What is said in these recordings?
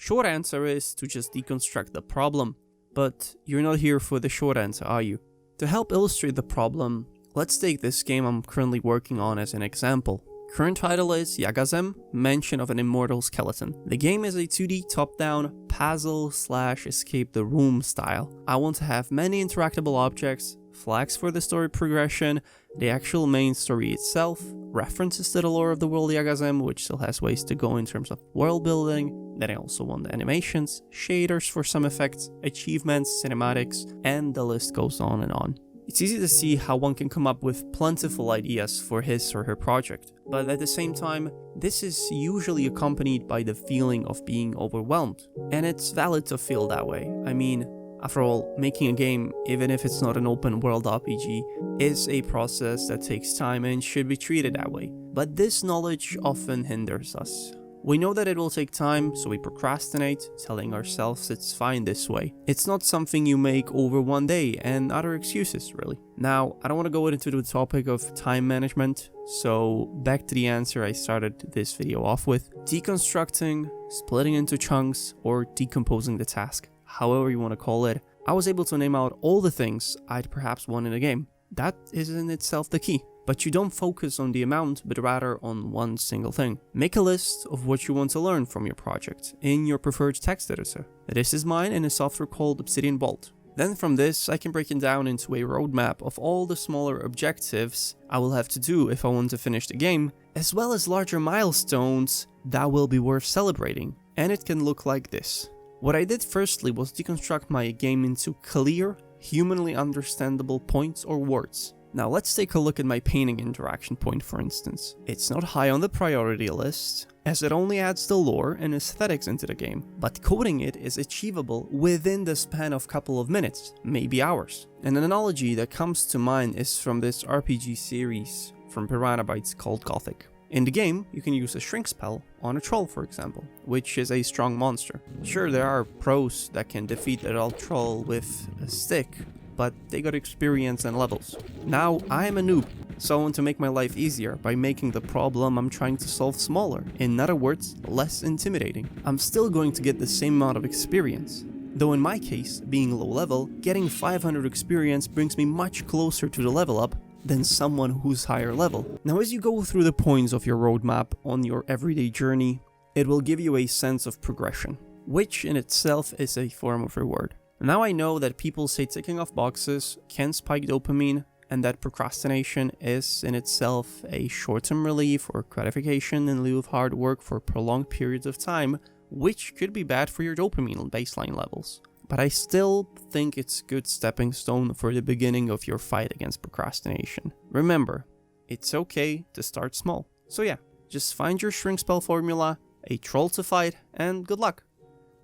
Short answer is to just deconstruct the problem. But you're not here for the short answer, are you? To help illustrate the problem, let's take this game I'm currently working on as an example. Current title is Yagazem, Mansion of an Immortal Skeleton. The game is a 2D top-down puzzle/escape the room style. I want to have many interactable objects, flags for the story progression, the actual main story itself, references to the lore of the world Yagazem, which still has ways to go in terms of world building. Then I also want the animations, shaders for some effects, achievements, cinematics, and the list goes on and on. It's easy to see how one can come up with plentiful ideas for his or her project, but at the same time, this is usually accompanied by the feeling of being overwhelmed. And it's valid to feel that way. I mean, after all, making a game, even if it's not an open world RPG, is a process that takes time and should be treated that way. But this knowledge often hinders us. We know that it will take time, so we procrastinate, telling ourselves it's fine this way. It's not something you make over one day, and other excuses, really. Now, I don't want to go into the topic of time management, so back to the answer I started this video off with. Deconstructing, splitting into chunks, or decomposing the task, however you want to call it. I was able to name out all the things I'd perhaps want in a game. That is in itself the key. But you don't focus on the amount, but rather on one single thing. Make a list of what you want to learn from your project in your preferred text editor. This is mine in a software called Obsidian Vault. Then from this, I can break it down into a roadmap of all the smaller objectives I will have to do if I want to finish the game, as well as larger milestones that will be worth celebrating. And it can look like this. What I did firstly was deconstruct my game into clear, humanly understandable points or words. Now let's take a look at my painting interaction point, for instance. It's not high on the priority list, as it only adds the lore and aesthetics into the game, but coding it is achievable within the span of a couple of minutes, maybe hours. An analogy that comes to mind is from this RPG series from Piranha Bytes called Gothic. In the game, you can use a shrink spell on a troll, for example, which is a strong monster. Sure, there are pros that can defeat the adult troll with a stick, but they got experience and levels. Now, I am a noob, so I want to make my life easier by making the problem I'm trying to solve smaller. In other words, less intimidating. I'm still going to get the same amount of experience. Though in my case, being low level, getting 500 experience brings me much closer to the level up than someone who's higher level. Now, as you go through the points of your roadmap on your everyday journey, it will give you a sense of progression, which in itself is a form of reward. Now I know that people say ticking off boxes can spike dopamine, and that procrastination is in itself a short-term relief or gratification in lieu of hard work for prolonged periods of time, which could be bad for your dopamine baseline levels. But I still think it's a good stepping stone for the beginning of your fight against procrastination. Remember, it's okay to start small. So yeah, just find your shrink spell formula, a troll to fight, and good luck.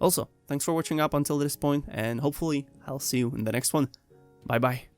Also, thanks for watching up until this point, and hopefully I'll see you in the next one. Bye bye.